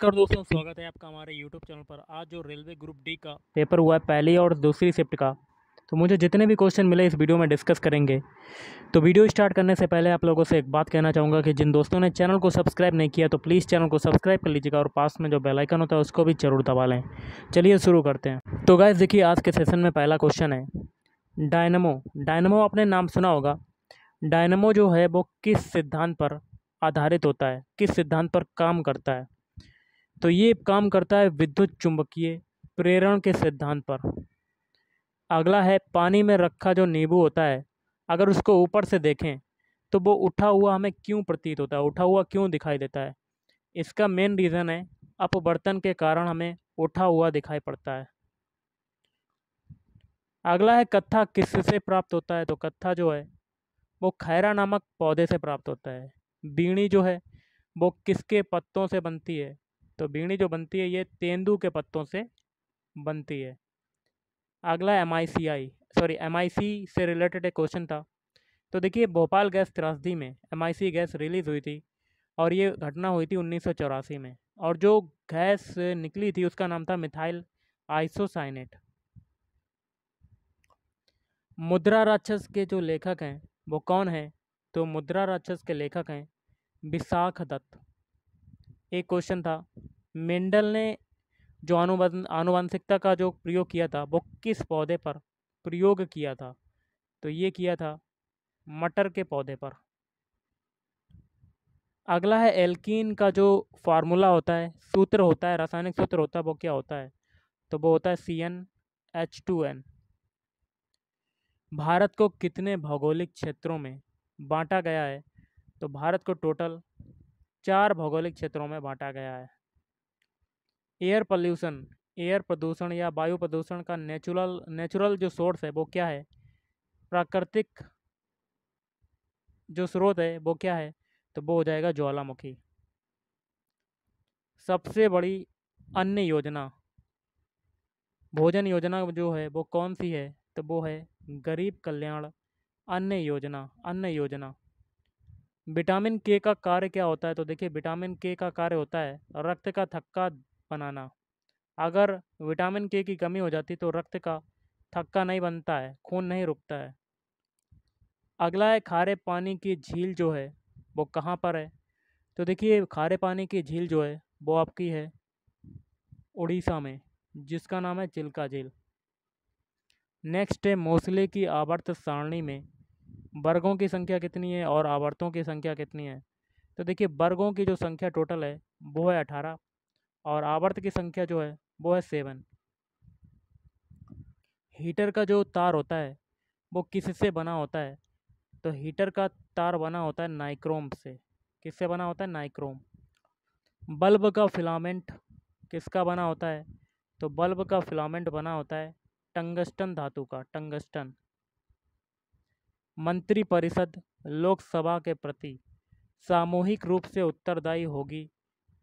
नमस्कार दोस्तों, स्वागत है आपका हमारे YouTube चैनल पर। आज जो रेलवे ग्रुप डी का पेपर हुआ है, पहली और दूसरी शिफ्ट का, तो मुझे जितने भी क्वेश्चन मिले इस वीडियो में डिस्कस करेंगे। तो वीडियो स्टार्ट करने से पहले आप लोगों से एक बात कहना चाहूँगा कि जिन दोस्तों ने चैनल को सब्सक्राइब नहीं किया तो प्लीज़ चैनल को सब्सक्राइब कर लीजिएगा और पास में जो बेल आइकन होता है उसको भी ज़रूर दबा लें। चलिए शुरू करते हैं। तो गाइस देखिए, आज के सेशन में पहला क्वेश्चन है डायनमो। डायनमो आपने नाम सुना होगा। डायनमो जो है वो किस सिद्धांत पर आधारित होता है, किस सिद्धांत पर काम करता है? तो ये काम करता है विद्युत चुंबकीय प्रेरण के सिद्धांत पर। अगला है पानी में रखा जो नींबू होता है, अगर उसको ऊपर से देखें तो वो उठा हुआ हमें क्यों प्रतीत होता है, उठा हुआ क्यों दिखाई देता है? इसका मेन रीज़न है अपवर्तन के कारण हमें उठा हुआ दिखाई पड़ता है। अगला है कत्था किससे प्राप्त होता है? तो कत्था जो है वो खैरा नामक पौधे से प्राप्त होता है। बीड़ी जो है वो किसके पत्तों से बनती है? तो बीड़ी जो बनती है ये तेंदू के पत्तों से बनती है। अगला एमआईसी से रिलेटेड एक क्वेश्चन था। तो देखिए, भोपाल गैस त्रासदी में एमआईसी गैस रिलीज़ हुई थी और ये घटना हुई थी 1984 में, और जो गैस निकली थी उसका नाम था मिथाइल आइसोसाइनेट। मुद्रा राक्षस के जो लेखक हैं वो कौन हैं? तो मुद्रा राक्षस के लेखक हैं विशाख दत्त। एक क्वेश्चन था, मेंडल ने जो आनुवंशिकता का जो प्रयोग किया था वो किस पौधे पर प्रयोग किया था? तो ये किया था मटर के पौधे पर। अगला है एल्कीन का जो फार्मूला होता है, सूत्र होता है, रासायनिक सूत्र होता है, वो क्या होता है? तो वो होता है CnH2n। भारत को कितने भौगोलिक क्षेत्रों में बांटा गया है? तो भारत को टोटल 4 भौगोलिक क्षेत्रों में बांटा गया है। एयर प्रदूषण या वायु प्रदूषण का नेचुरल जो सोर्स है वो क्या है? प्राकृतिक जो स्रोत है वो क्या है? तो वो हो जाएगा ज्वालामुखी। सबसे बड़ी अन्य योजना, भोजन योजना जो है वो कौन सी है? तो वो है गरीब कल्याण अन्न योजना। विटामिन के का कार्य क्या होता है? तो देखिए, विटामिन के का कार्य होता है रक्त का थक्का बनाना। अगर विटामिन के की कमी हो जाती तो रक्त का थक्का नहीं बनता है, खून नहीं रुकता है। अगला है खारे पानी की झील जो है वो कहाँ पर है? तो देखिए, खारे पानी की झील जो है वो आपकी है उड़ीसा में, जिसका नाम है चिल्का झील। नेक्स्ट है मोसले की आवर्त सारणी में वर्गों की संख्या कितनी है और आवर्तों की संख्या कितनी है? तो देखिए, वर्गों की जो संख्या टोटल है वो है 18 और आवर्त की संख्या जो है वो है 7। हीटर का जो तार होता है वो किससे बना होता है? तो हीटर का तार बना होता है नाइक्रोम से। किससे बना होता है? नाइक्रोम। बल्ब का फिलामेंट किसका बना होता है? तो बल्ब का फिलामेंट बना होता है टंगस्टन धातु का, टंगस्टन। मंत्रिपरिषद लोकसभा के प्रति सामूहिक रूप से उत्तरदायी होगी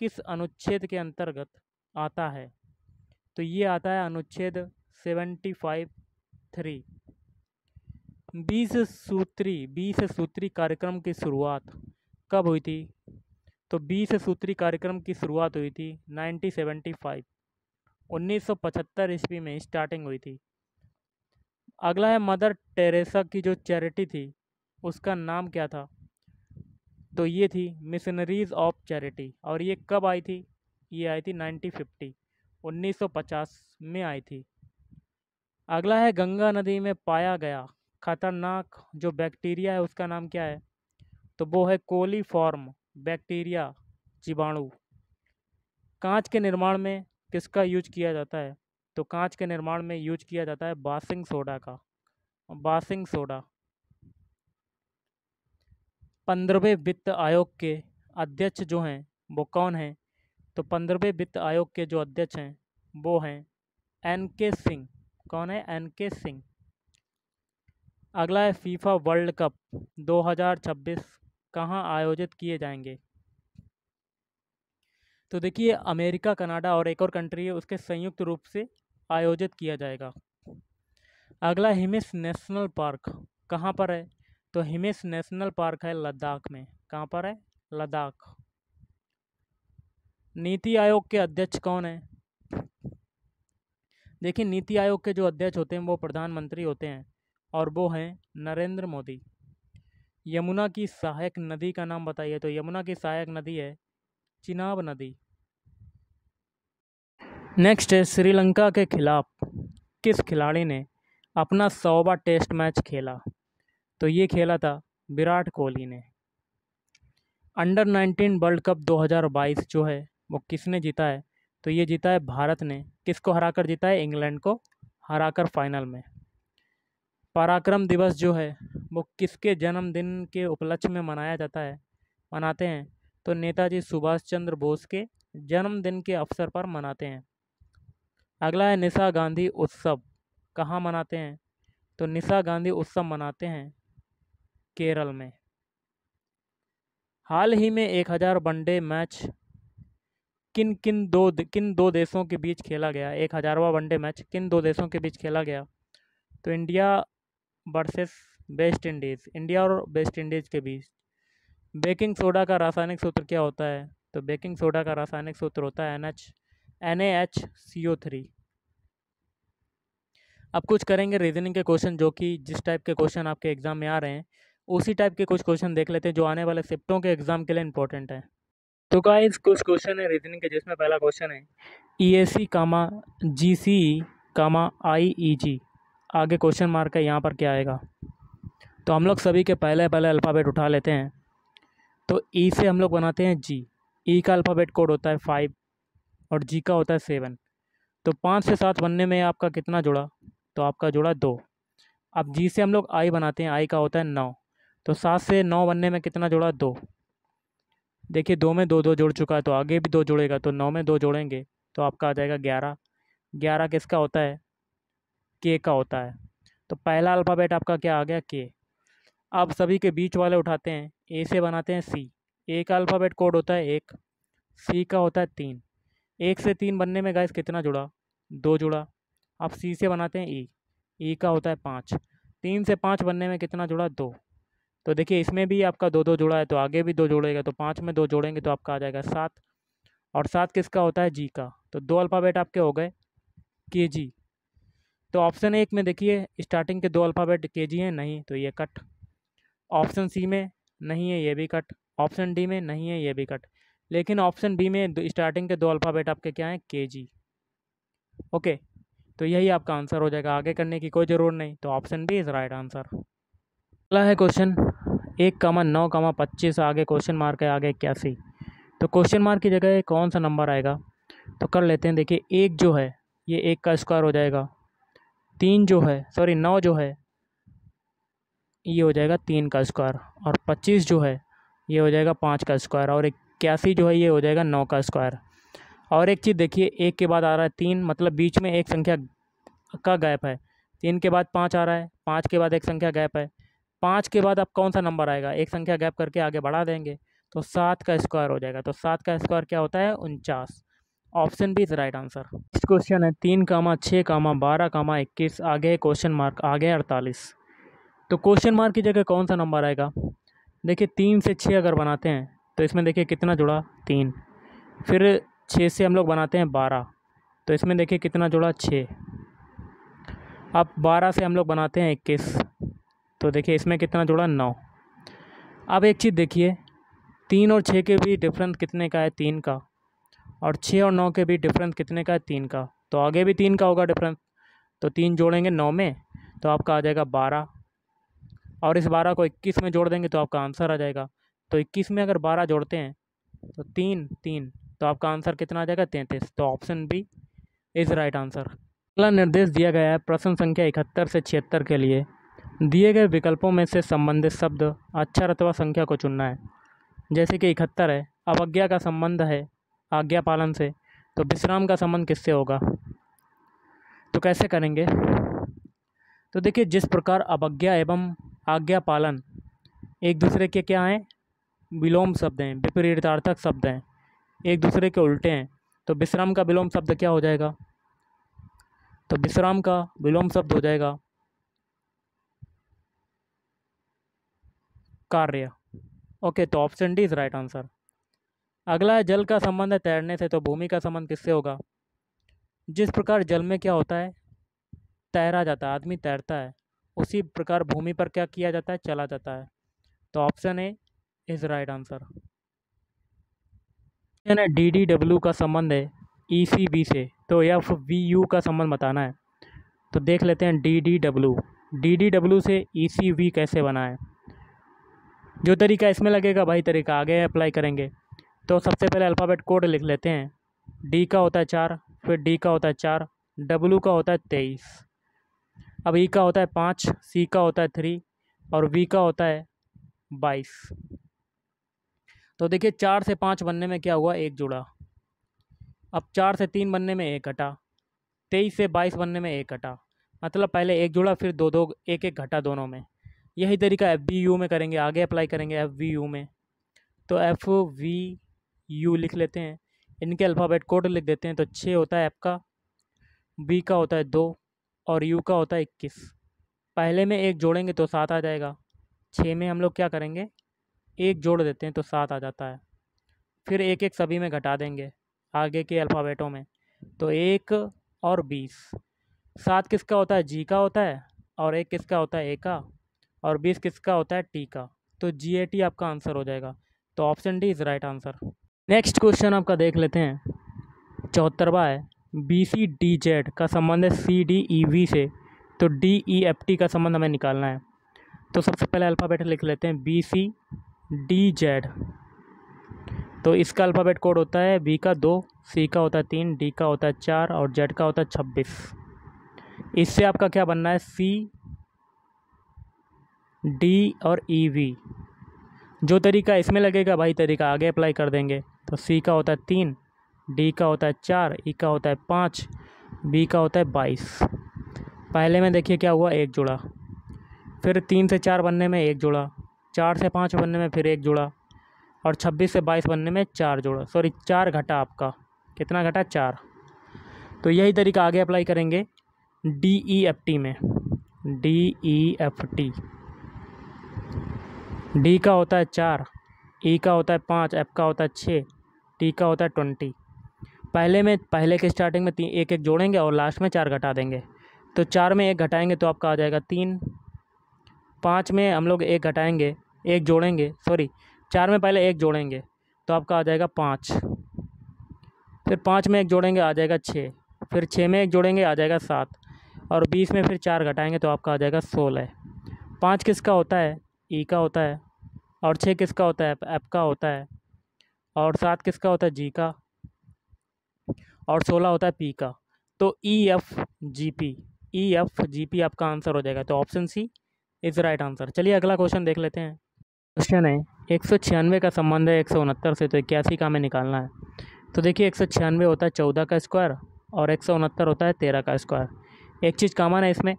किस अनुच्छेद के अंतर्गत आता है? तो ये आता है अनुच्छेद 75(3). 20 सूत्री कार्यक्रम की शुरुआत कब हुई थी? तो 20 सूत्री कार्यक्रम की शुरुआत हुई थी 1975 ईस्वी में स्टार्टिंग हुई थी। अगला है मदर टेरेसा की जो चैरिटी थी उसका नाम क्या था? तो ये थी मिशनरीज ऑफ चैरिटी। और ये कब आई थी? ये आई थी 1950 में आई थी। अगला है गंगा नदी में पाया गया खतरनाक जो बैक्टीरिया है उसका नाम क्या है? तो वो है कोलीफॉर्म बैक्टीरिया जीवाणु। कांच के निर्माण में किसका यूज किया जाता है? तो कांच के निर्माण में यूज किया जाता है बासिंग सोडा का, बासिंग सोडा। 15वें वित्त आयोग के अध्यक्ष जो हैं वो कौन हैं? तो 15वें वित्त आयोग के जो अध्यक्ष हैं वो हैं NK सिंह। कौन है? NK सिंह। अगला है फीफा वर्ल्ड कप 2026 कहाँ आयोजित किए जाएंगे? तो देखिए, अमेरिका, कनाडा और एक और कंट्री है उसके संयुक्त रूप से आयोजित किया जाएगा। अगला हिमिस नेशनल पार्क कहाँ पर है? तो हिमिस नेशनल पार्क है लद्दाख में। कहाँ पर है? लद्दाख। नीति आयोग के अध्यक्ष कौन है? देखिए, नीति आयोग के जो अध्यक्ष होते हैं वो प्रधानमंत्री होते हैं और वो हैं नरेंद्र मोदी। यमुना की सहायक नदी का नाम बताइए। तो यमुना की सहायक नदी है चिनाब नदी। नेक्स्ट है, श्रीलंका के खिलाफ किस खिलाड़ी ने अपना 100वां टेस्ट मैच खेला? तो ये खेला था विराट कोहली ने। अंडर 19 वर्ल्ड कप 2022 जो है वो किसने जीता है? तो ये जीता है भारत ने। किसको हराकर जीता है? इंग्लैंड को हराकर फाइनल में। पराक्रम दिवस जो है वो किसके जन्मदिन के उपलक्ष्य में मनाते हैं? तो नेताजी सुभाष चंद्र बोस के जन्मदिन के अवसर पर मनाते हैं। अगला है निशा गांधी उत्सव, कहाँ मनाते हैं? तो निशा गांधी उत्सव मनाते हैं केरल में। हाल ही में 1000 वनडे मैच किन दो देशों के बीच खेला गया? 1000वां वनडे मैच किन दो देशों के बीच खेला गया? तो India versus West Indies, India और वेस्ट इंडीज़ के बीच। बेकिंग सोडा का रासायनिक सूत्र क्या होता है? तो बेकिंग सोडा का रासायनिक सूत्र होता है NaHCO3। अब कुछ करेंगे रीजनिंग के क्वेश्चन, जो कि जिस टाइप के क्वेश्चन आपके एग्जाम में आ रहे हैं उसी टाइप के कुछ क्वेश्चन देख लेते हैं जो आने वाले शिफ्टों के एग्जाम के लिए इंपॉर्टेंट है। तो गाइस कुछ क्वेश्चन है रीजनिंग के, जिसमें पहला क्वेश्चन है EAC कामा GCE कामा IEG, आगे क्वेश्चन मार्क है, यहाँ पर क्या आएगा? तो हम लोग सभी के पहले अल्फ़ाबेट उठा लेते हैं। तो E से हम लोग बनाते हैं G। E का अल्फ़ाबेट कोड होता है 5 और G का होता है 7। तो 5 से 7 बनने में आपका कितना जुड़ा? तो आपका जुड़ा 2। अब G से हम लोग I बनाते हैं, I का होता है 9। तो 7 से 9 बनने में कितना जुड़ा? 2। देखिए 2 में 2 2 जुड़ चुका है, तो आगे भी 2 जुड़ेगा, तो 9 में 2 जोड़ेंगे तो आपका आ जाएगा 11। 11 किसका होता है? K का होता है। तो पहला अल्फ़ाबेट आपका क्या आ गया? K। अब सभी के बीच वाले उठाते हैं, A से बनाते हैं C। A का अल्फ़ाबेट कोड होता है 1, C का होता है 3। 1 से 3 बनने में गाइस कितना जुड़ा? 2 जुड़ा। अब C से बनाते हैं E। E का होता है 5। 3 से 5 बनने में कितना जुड़ा? 2। तो देखिए इसमें भी आपका 2 2 जुड़ा है, तो आगे भी 2 जोड़ेगा, तो 5 में 2 जोड़ेंगे तो आपका आ जाएगा 7। और 7 किसका होता है? G का। तो 2 अल्फ़ाबेट आपके हो गए KG। तो ऑप्शन 1 में देखिए स्टार्टिंग के 2 अल्फ़ाबेट KG हैं, नहीं, तो ये कट। ऑप्शन C में नहीं है, ये भी कट। ऑप्शन D में नहीं है, ये भी कट। लेकिन ऑप्शन B में स्टार्टिंग के 2 अल्फ़ाबेट आपके क्या हैं? KG। ओके, तो यही आपका आंसर हो जाएगा, आगे करने की कोई ज़रूरत नहीं। तो option B is right answer. अगला है क्वेश्चन 1,9,25, आगे क्वेश्चन मार्क है, आगे 81। तो क्वेश्चन मार्क की जगह कौन सा नंबर आएगा? तो कर लेते हैं। देखिए 1 जो है ये 1 का स्क्वायर हो जाएगा। 9 जो है ये हो जाएगा 3 का स्क्वायर। और 25 जो है ये हो जाएगा 5 का स्क्वायर। और 81 जो है ये हो जाएगा 9 का स्क्वायर। और एक चीज़ देखिए, 1 के बाद आ रहा है 3, मतलब बीच में एक संख्या का गैप है। 3 के बाद 5 आ रहा है, 5 के बाद एक संख्या गैप है। 5 के बाद अब कौन सा नंबर आएगा? एक संख्या गैप करके आगे बढ़ा देंगे तो 7 का स्क्वायर हो जाएगा। तो 7 का स्क्वायर क्या होता है? 49। Option B is right answer. Next question है 3,6,12,21, आगे क्वेश्चन मार्क, आगे 48। तो क्वेश्चन मार्क की जगह कौन सा नंबर आएगा? देखिए 3 से 6 अगर बनाते हैं तो इसमें देखिए कितना जुड़ा? 3। फिर 6 से हम लोग बनाते हैं 12, तो इसमें देखिए कितना जुड़ा? 6। अब 12 से हम लोग बनाते हैं 21, तो देखिए इसमें कितना जुड़ा? 9। अब एक चीज़ देखिए, 3 और 6 के भी डिफरेंस कितने का है? 3 का। और 6 और 9 के भी डिफरेंस कितने का है? 3 का। तो आगे भी 3 का होगा डिफरेंस, तो 3 जोड़ेंगे 9 में तो आपका आ जाएगा 12। और इस 12 को 21 में जोड़ देंगे तो आपका आंसर आ जाएगा। तो 21 में अगर 12 जोड़ते हैं तो 3 3, तो आपका आंसर कितना आ जाएगा? 33। तो option B is right answer. अगला निर्देश दिया गया है प्रश्न संख्या 71 से 76 के लिए। दिए गए विकल्पों में से संबंधित शब्द, अक्षर अथवा संख्या को चुनना है। जैसे कि 71 है, अवज्ञा का संबंध है आज्ञा पालन से, तो विश्राम का संबंध किससे होगा? तो कैसे करेंगे? तो देखिए जिस प्रकार अवज्ञा एवं आज्ञा पालन एक दूसरे के क्या हैं? विलोम शब्द हैं, विपरीतार्थक शब्द हैं, एक दूसरे के उल्टे हैं। तो विश्राम का विलोम शब्द क्या हो जाएगा? तो विश्राम का विलोम शब्द हो जाएगा कार्य। ओके, तो option D is right answer. अगला है जल का संबंध है तैरने से, तो भूमि का संबंध किससे होगा? जिस प्रकार जल में क्या होता है, तैरा जाता है, आदमी तैरता है, उसी प्रकार भूमि पर क्या किया जाता है, चला जाता है। तो option A is right answer. D D W का संबंध है ई सी बी से, तो एफ वी यू का संबंध बताना है। तो देख लेते हैं डी डी डब्ल्यू से ई सी वी कैसे बना है। जो तरीका इसमें लगेगा वही तरीका आगे अप्लाई करेंगे। तो सबसे पहले अल्फ़ाबेट कोड लिख लेते हैं। डी का होता है 4, फिर डी का होता है 4, डब्ल्यू का होता है 23, अब ई का होता है 5, सी का होता है 3 और वी का होता है 22। तो देखिए 4 से 5 बनने में क्या हुआ, एक जुड़ा। अब 4 से 3 बनने में एक घटा, 23 से 22 बनने में एक घटा, मतलब पहले एक जुड़ा फिर दो दो एक एक घटा दोनों में। यही तरीका एफ वी यू में करेंगे, आगे अप्लाई करेंगे एफ वी यू में। तो एफ वी यू लिख लेते हैं, इनके अल्फ़ाबेट कोड लिख देते हैं। तो 6 होता है एफ का, बी का होता है 2 और यू का होता है 21। पहले में एक जोड़ेंगे तो 7 आ जाएगा, 6 में हम लोग क्या करेंगे, एक जोड़ देते हैं तो 7 आ जाता है। फिर एक एक सभी में घटा देंगे आगे के अल्फ़ाबेटों में, तो 1 और 20। 7 किसका होता है, जी का होता है, और 1 किसका होता है, ए का, और 20 किसका होता है, टी का। तो जी ए टी आपका आंसर हो जाएगा। तो option D is right answer. Next question आपका देख लेते हैं, 74वां है। बी सी डी जेड का संबंध है सी डी ई वी से, तो डी ई एफ टी का संबंध हमें निकालना है। तो सबसे पहले अल्फ़ाबेट लिख लेते हैं बी सी डी जेड। तो इसका अल्फ़ाबेट कोड होता है बी का 2, सी का होता है 3, डी का होता है 4 और जेड का होता है 26। इससे आपका क्या बनना है, सी डी और ई वी। जो तरीका इसमें लगेगा वही तरीका आगे अप्लाई कर देंगे। तो सी का होता है 3, डी का होता है 4, ई का होता है 5, बी का होता है 22। पहले में देखिए क्या हुआ, एक जुड़ा, फिर 3 से 4 बनने में एक जुड़ा, 4 से 5 बनने में फिर एक जुड़ा, और 26 से 22 बनने में 4 जोड़ा, सॉरी 4 घटा आपका, कितना घटा, 4। तो यही तरीका आगे अप्लाई करेंगे डी ई एफ टी में। D E F T, D का होता है 4, ई का होता है 5, एफ का होता है 6, टी का होता है 20। पहले के स्टार्टिंग में एक एक जोड़ेंगे और लास्ट में 4 घटा देंगे। तो 4 में एक घटाएंगे तो आपका आ जाएगा 3, 5 में हम लोग एक घटाएंगे, एक जोड़ेंगे, सॉरी 4 में पहले एक जोड़ेंगे तो आपका आ जाएगा 5, फिर 5 में एक जोड़ेंगे आ जाएगा 6, फिर 6 में एक जोड़ेंगे आ जाएगा 7, और 20 में फिर 4 घटाएंगे तो आपका आ जाएगा 16। 5 किसका होता है, ई का होता है, और 6 किसका होता है, एफ का होता है, और 7 किसका होता है, जी का, और 16 होता है पी का। तो ई एफ जी पी आपका आंसर हो जाएगा। तो option C is right answer. चलिए अगला क्वेश्चन देख लेते हैं। क्वेश्चन है 196 का संबंध है 169 से, तो 81 का हमें निकालना है। तो देखिए 196 होता है 14 का स्क्वायर और 169 होता है 13 का स्क्वायर। एक चीज़ कॉमन है इसमें,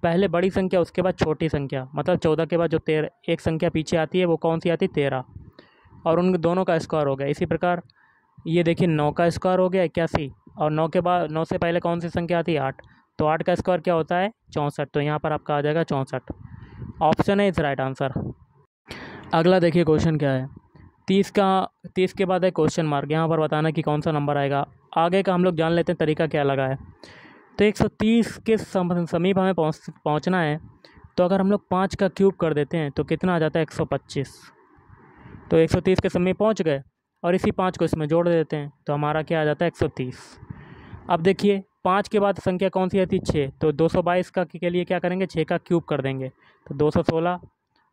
पहले बड़ी संख्या उसके बाद छोटी संख्या, मतलब 14 के बाद जो 13 एक संख्या पीछे आती है वो कौन सी आती है, 13, और उन दोनों का स्क्वायर हो गया। इसी प्रकार ये देखिए 9 का स्क्वायर हो गया 81, और 9 के बाद 9 से पहले कौन सी संख्या आती है, 8, तो 8 का स्क्वायर क्या होता है, 64। तो यहाँ पर आपका आ जाएगा 64। ऑप्शन है इज राइट आंसर। अगला देखिए क्वेश्चन क्या है, 30 के बाद है क्वेश्चन मार्क, यहाँ पर बताना कि कौन सा नंबर आएगा। आगे का हम लोग जान लेते हैं तरीका क्या लगा है। तो 130 के समीप हमें पहुँचना है। तो अगर हम लोग 5 का क्यूब कर देते हैं तो कितना आ जाता है, 125। तो 130 के समीप पहुँच गए और इसी 5 को इसमें जोड़ देते हैं तो हमारा क्या आ जाता है, 130। अब देखिए 5 के बाद संख्या कौन सी आती है, 6, तो 222 का के लिए क्या करेंगे, 6 का क्यूब कर देंगे तो 216,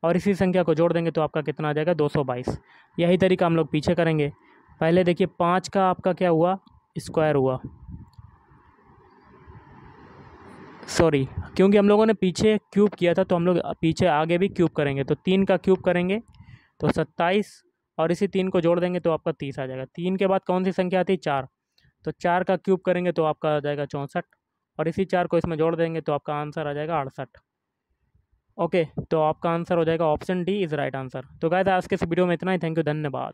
और इसी संख्या को जोड़ देंगे तो आपका कितना आ जाएगा, 222। यही तरीका हम लोग पीछे करेंगे। पहले देखिए 5 का आपका क्या हुआ, स्क्वायर हुआ, सॉरी क्योंकि हम लोगों ने पीछे क्यूब किया था तो हम लोग पीछे आगे भी क्यूब करेंगे। तो 3 का क्यूब करेंगे तो 27, और इसी 3 को जोड़ देंगे तो आपका 30 आ जाएगा। 3 के बाद कौन सी संख्या आती है, 4, तो 4 का क्यूब करेंगे तो आपका आ जाएगा 64, और इसी 4 को इसमें जोड़ देंगे तो आपका आंसर आ जाएगा 68। ओके, तो आपका आंसर हो जाएगा option D is right answer. तो गाइस आज के इस वीडियो में इतना ही। थैंक यू, धन्यवाद।